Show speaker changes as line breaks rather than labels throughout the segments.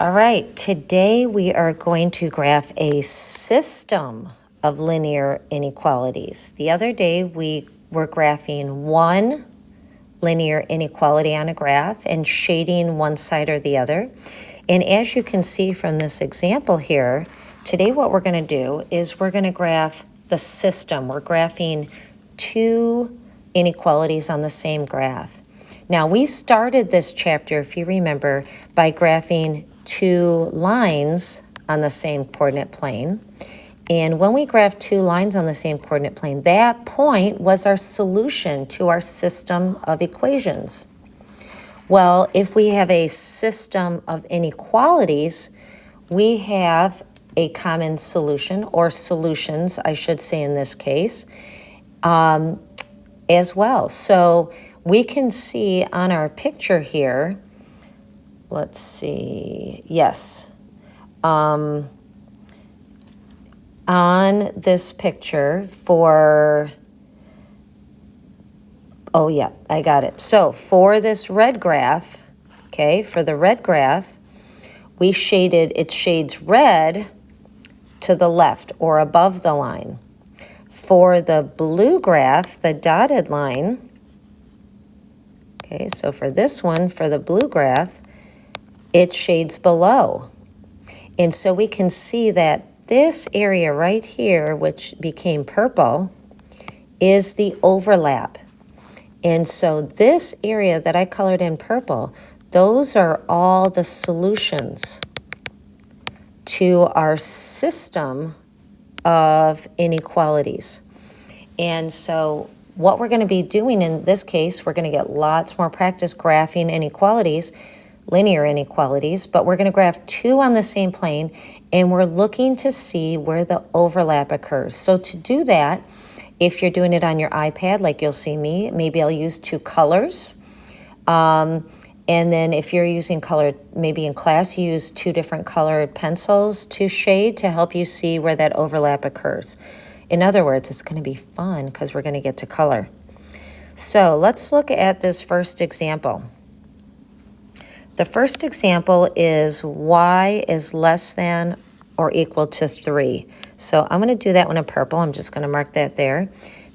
All right, today we are going to graph a system of linear inequalities. The other day we were graphing one linear inequality on a graph and shading one side or the other. And as you can see from this example here, today what we're going to do is we're going to graph the system. We're graphing two inequalities on the same graph. Now, we started this chapter, if you remember, by graphing two lines on the same coordinate plane. And when we graphed two lines on the same coordinate plane, that point was our solution to our system of equations. Well, if we have a system of inequalities, we have a common solution, or solutions, I should say in this case, as well. So we can see on our picture here, let's see, yes. On this picture for, oh yeah, I got it. So for this red graph, okay, for the red graph, we shaded, it shades red to the left or above the line. For the blue graph, the dotted line, okay, so for this one, for the blue graph, it shades below. And so we can see that this area right here, which became purple, is the overlap. And so this area that I colored in purple, those are all the solutions to our system of inequalities. And so what we're going to be doing in this case, we're going to get lots more practice graphing inequalities, linear inequalities, but we're going to graph two on the same plane, and we're looking to see where the overlap occurs. So to do that, if you're doing it on your iPad, like you'll see me, maybe I'll use two colors. And then if you're using color, maybe in class, you use two different colored pencils to shade to help you see where that overlap occurs. In other words, it's going to be fun because we're going to get to color. So let's look at this first example. The first example is y is less than or equal to 3. So I'm going to do that one in purple. I'm just going to mark that there.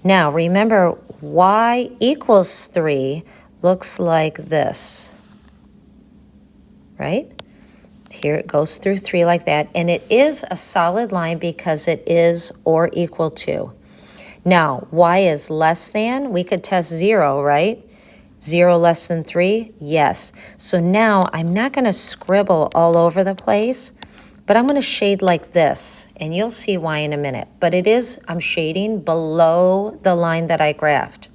Now, remember, y equals 3 looks like this, right? Here it goes through 3 like that, and it is a solid line because it is or equal to. Now, y is less than, we could test 0, right? 0 less than 3? Yes. So now I'm not going to scribble all over the place, but I'm going to shade like this, and you'll see why in a minute. But it is, I'm shading below the line that I graphed.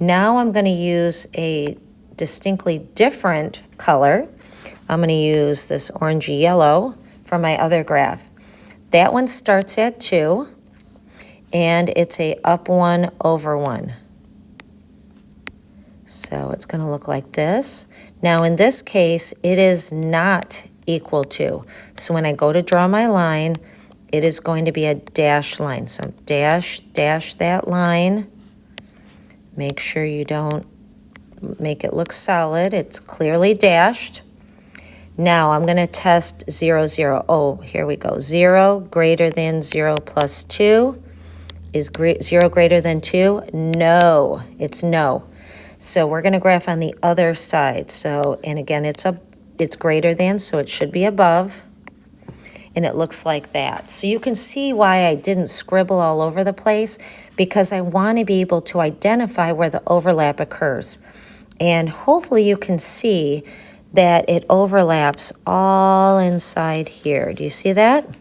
Now I'm going to use a distinctly different color. I'm going to use this orangey yellow for my other graph. That one starts at 2, and it's a up 1 over 1. So it's going to look like this. Now in this case, it is not equal to. So when I go to draw my line, it is going to be a dash line. So dash that line. Make sure you don't make it look solid. It's clearly dashed. Now I'm going to test 0, 0. Oh, here we go. 0 greater than 0 plus 2. Is 0 greater than 2? No, it's no. So we're going to graph on the other side. So, and again, it's greater than, so it should be above. And it looks like that. So you can see why I didn't scribble all over the place, because I want to be able to identify where the overlap occurs. And hopefully you can see that it overlaps all inside here. Do you see that?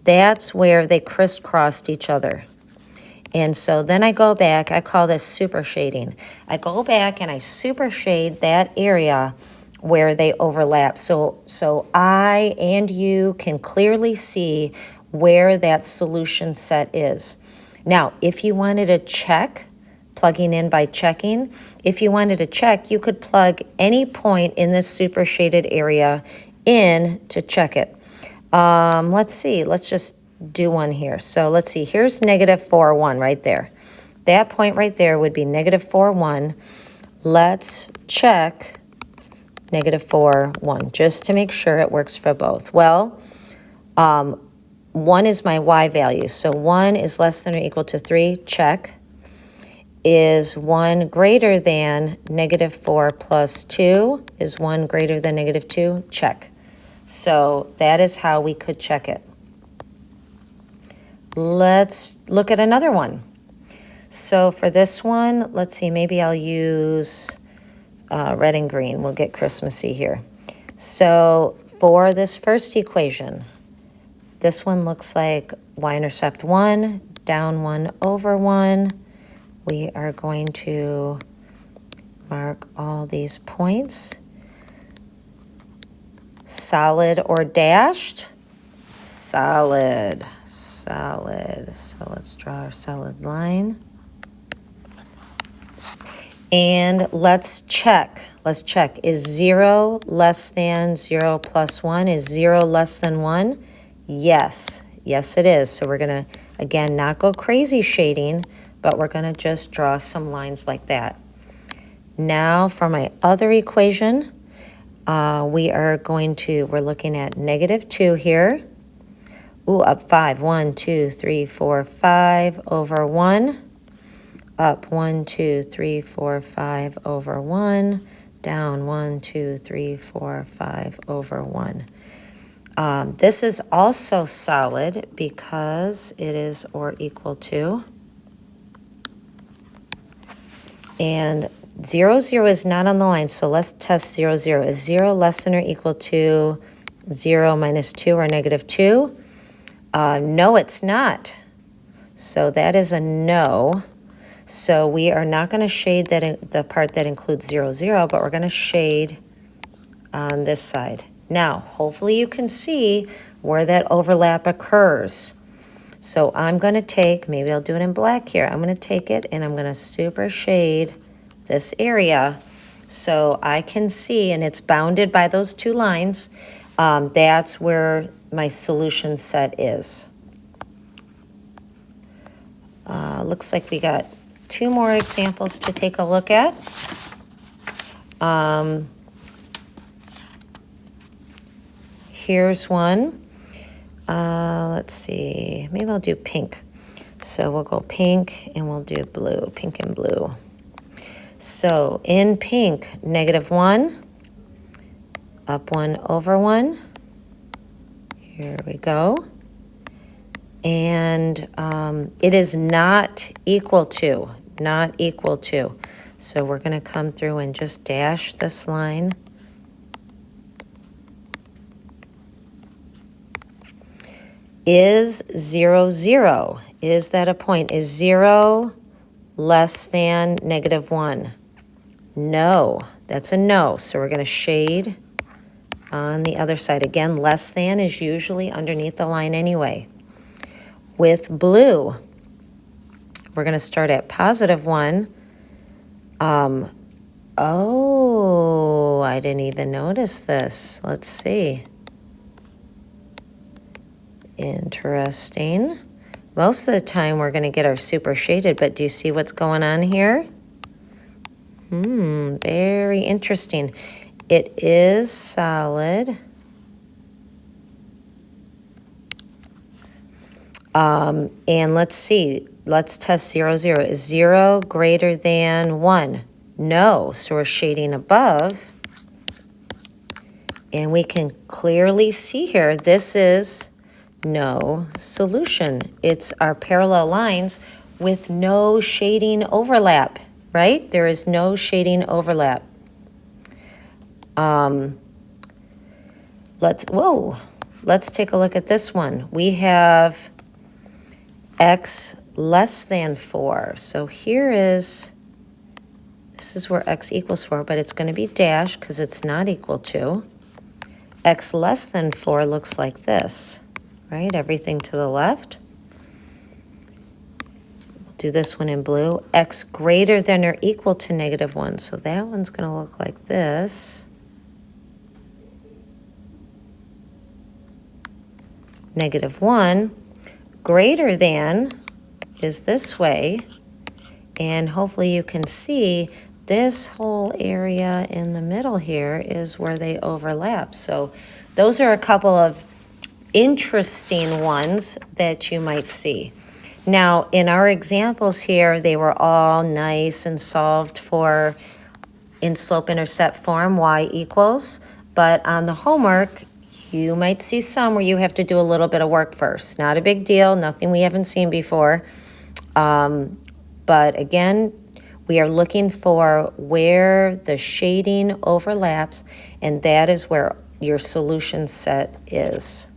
That's where they crisscrossed each other. And so then I go back, I call this super shading. I go back and I super shade that area where they overlap. So I and you can clearly see where that solution set is. Now, if you wanted to check, plugging in by checking, if you wanted to check, you could plug any point in this super shaded area in to check it. Let's see, let's just do one here. So let's see, here's negative 4, 1 right there. That point right there would be negative 4, 1. Let's check -4, 1, just to make sure it works for both. Well, 1 is my y value, so 1 is less than or equal to 3, check. Is 1 greater than -4 plus 2? Is 1 greater than -2? Check. So that is how we could check it. Let's look at another one. So for this one, let's see, maybe I'll use red and green. We'll get Christmassy here. So for this first equation, this one looks like y-intercept 1, down 1 over 1. We are going to mark all these points. Solid or dashed? Solid, solid. So let's draw our solid line. And let's check. Let's check. Is 0 less than 0 plus 1? Is 0 less than 1? Yes. Yes, it is. So we're going to, again, not go crazy shading, but we're going to just draw some lines like that. Now for my other equation, we're looking at -2 here. Ooh, up 5. 1, 2, 3, 4, 5 over 1. Up 1, 2, 3, 4, 5 over 1. Down 1, 2, 3, 4, 5 over 1. This is also solid because it is or equal to. And 0, 0 is not on the line, so let's test 0, 0. Is 0 less than or equal to 0 minus 2 or -2? No, it's not. So that is a no. So we are not going to shade the part that includes 0, 0, but we're going to shade on this side. Now, hopefully you can see where that overlap occurs. So I'm going to take, maybe I'll do it in black here. I'm going to take it and I'm going to super shade this area so I can see, and it's bounded by those two lines. That's where my solution set is. Looks like we got 2 more examples to take a look at. Here's one. Let's see, maybe I'll do pink. So we'll go pink and we'll do blue, pink and blue. So in pink, -1, up 1 over 1. Here we go. And it is not equal to. So we're going to come through and just dash this line. Is 0, 0? Is that a point? Is 0 less than -1? No, that's a no. So we're going to shade on the other side. Again, less than is usually underneath the line anyway. With blue, we're going to start at +1. Oh, I didn't even notice this. Let's see. Interesting. Most of the time we're going to get our super shaded, but do you see what's going on here? Very interesting. It is solid. And let's see. Let's test 0, 0. Is 0 greater than 1? No. So we're shading above. And we can clearly see here, this is no solution. It's our parallel lines with no shading overlap, right? There is no shading overlap. Let's take a look at this one. We have x less than 4. So here is, this is where x equals 4, but it's going to be dashed because it's not equal to. X less than 4 looks like this, right? Everything to the left. We'll do this one in blue. X greater than or equal to -1. So that one's going to look like this. -1 greater than is this way, and hopefully you can see this whole area in the middle here is where they overlap. So those are a couple of interesting ones that you might see. Now, in our examples here, they were all nice and solved for in slope-intercept form, y equals. But on the homework, you might see some where you have to do a little bit of work first. Not a big deal, nothing we haven't seen before. But again, we are looking for where the shading overlaps, and that is where your solution set is.